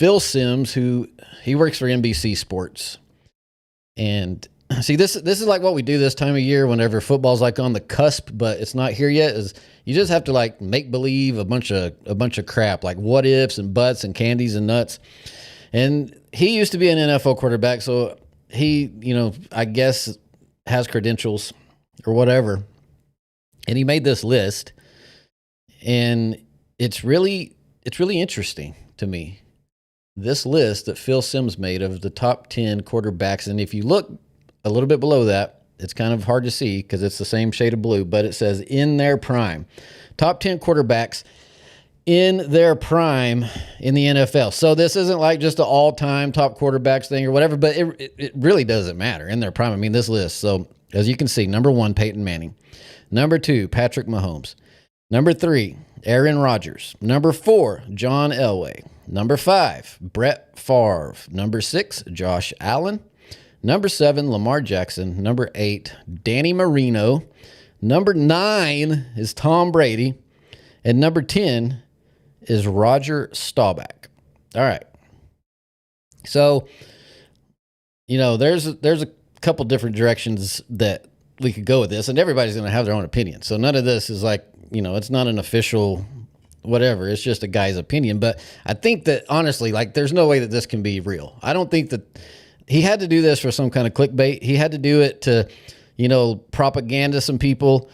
Phil Simms, who he works for NBC Sports. And see, this is like what we do this time of year whenever football's like on the cusp, but it's not here yet, is you just have to like make believe a bunch of crap, like what ifs and buts and candies and nuts. And he used to be an NFL quarterback, so he, I guess has credentials or whatever. And he made this list, and it's really interesting to me. This list that Phil Simms made of the top 10 quarterbacks, and if you look a little bit below that, it's kind of hard to see because it's the same shade of blue, but it says in their prime. Top 10 quarterbacks in their prime in the NFL. So this isn't like just an all-time top quarterbacks thing or whatever, but it really doesn't matter in their prime. I mean, this list. So as you can see, number 1, Peyton Manning. Number 2, Patrick Mahomes. Number 3, Aaron Rodgers. Number 4, John Elway. Number 5, Brett Favre. Number 6, Josh Allen. Number 7, Lamar Jackson. Number 8, Danny Marino. Number 9 is Tom Brady. And number 10 is Roger Staubach. All right. So, there's a couple different directions that we could go with this, and everybody's going to have their own opinion. So none of this is like, it's not an official whatever. It's just a guy's opinion. But I think that, honestly, like, there's no way that this can be real. I don't think that he had to do this for some kind of clickbait. He had to do it to, propaganda some people.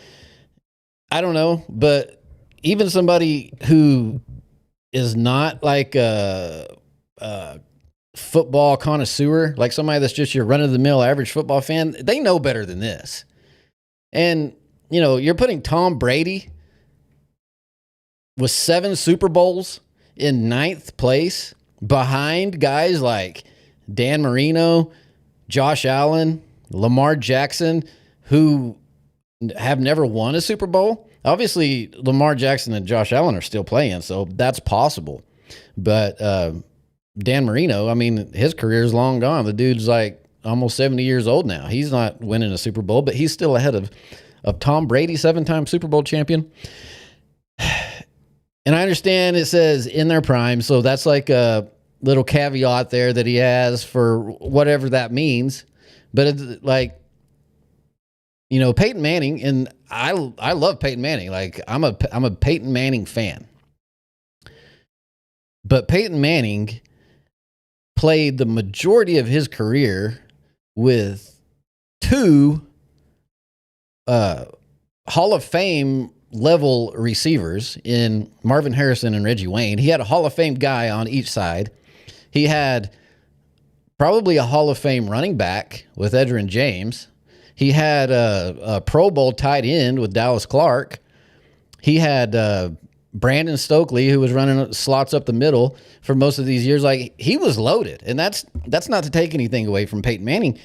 I don't know. But even somebody who is not like a football connoisseur, like somebody that's just your run-of-the-mill average football fan, they know better than this. And, you're putting Tom Brady with 7 Super Bowls in 9th place behind guys like Dan Marino, Josh Allen, Lamar Jackson, who have never won a Super Bowl. Obviously, Lamar Jackson and Josh Allen are still playing, so that's possible. But Dan Marino, I mean, his career is long gone. The dude's like almost 70 years old now. He's not winning a Super Bowl, but he's still ahead of Tom Brady, 7-time Super Bowl champion. And I understand it says in their prime, so that's like a little caveat there that he has for whatever that means. But it's like, Peyton Manning, and I love Peyton Manning. Like, I'm a Peyton Manning fan. But Peyton Manning played the majority of his career with 2 Hall of Fame level receivers in Marvin Harrison and Reggie Wayne. He had a Hall of Fame guy on each side. He had probably a Hall of Fame running back with Edgerrin James. He had a Pro Bowl tight end with Dallas Clark. He had Brandon Stokely, who was running slots up the middle for most of these years. Like, he was loaded, and that's not to take anything away from Peyton Manning,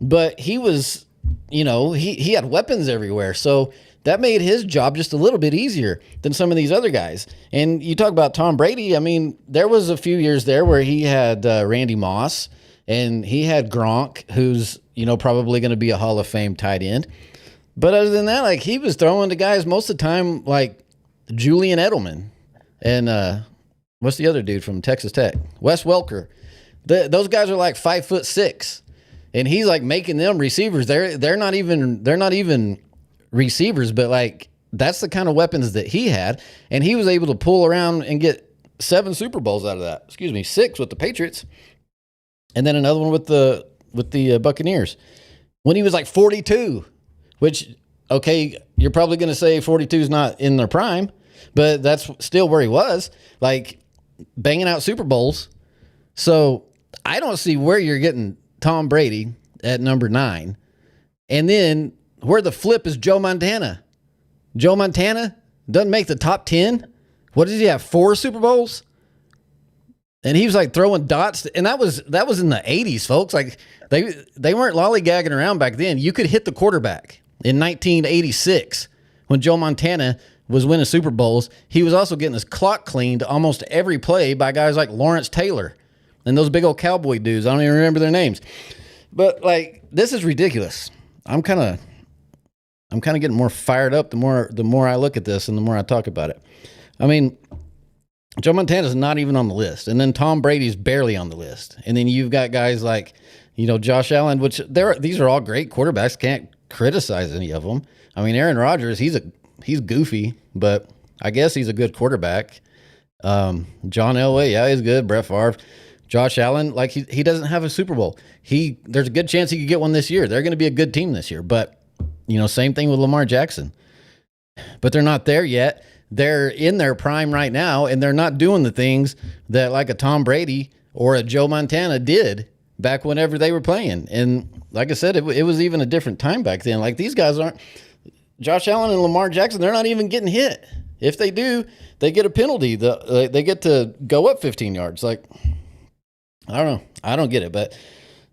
but he was, he had weapons everywhere. So that made his job just a little bit easier than some of these other guys. And you talk about Tom Brady. I mean, there was a few years there where he had Randy Moss, and he had Gronk, who's, probably going to be a Hall of Fame tight end. But other than that, like, he was throwing to guys most of the time, like Julian Edelman and what's the other dude from Texas Tech? Wes Welker. Those guys are like 5'6", and he's like making them receivers. They're not even receivers, but like, that's the kind of weapons that he had, and he was able to pull around and get 7 Super Bowls out of that. 6 with the Patriots, and then another one with the Buccaneers when he was like 42. Which, okay, you're probably going to say 42 is not in their prime, but that's still where he was, like, banging out Super Bowls. So I don't see where you're getting Tom Brady at number 9, and then where the flip is Joe Montana. Joe Montana doesn't make the top 10. What does he have? 4 Super Bowls? And he was like throwing dots, and that was in the 80s, folks. Like, they weren't lollygagging around back then. You could hit the quarterback. In 1986, when Joe Montana was winning Super Bowls, he was also getting his clock cleaned almost every play by guys like Lawrence Taylor and those big old cowboy dudes. I don't even remember their names. But like, this is ridiculous. I'm kind of getting more fired up the more I look at this and the more I talk about it. I mean, Joe Montana's not even on the list. And then Tom Brady's barely on the list. And then you've got guys like, Josh Allen, which these are all great quarterbacks. Can't criticize any of them. I mean, Aaron Rodgers, he's goofy, but I guess he's a good quarterback. John Elway, yeah, he's good. Brett Favre. Josh Allen, like he doesn't have a Super Bowl. There's a good chance he could get one this year. They're going to be a good team this year. But, same thing with Lamar Jackson. But they're not there yet. They're in their prime right now, and they're not doing the things that like a Tom Brady or a Joe Montana did back whenever they were playing. And like I said, it was even a different time back then. Like these guys aren't – Josh Allen and Lamar Jackson, they're not even getting hit. If they do, they get a penalty. They get to go up 15 yards. Like, I don't know. I don't get it. But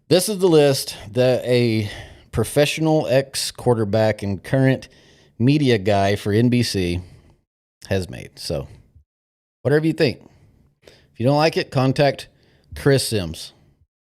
this is the list that a professional ex-quarterback and current media guy for NBC has made. So whatever you think. If you don't like it, contact Chris Sims.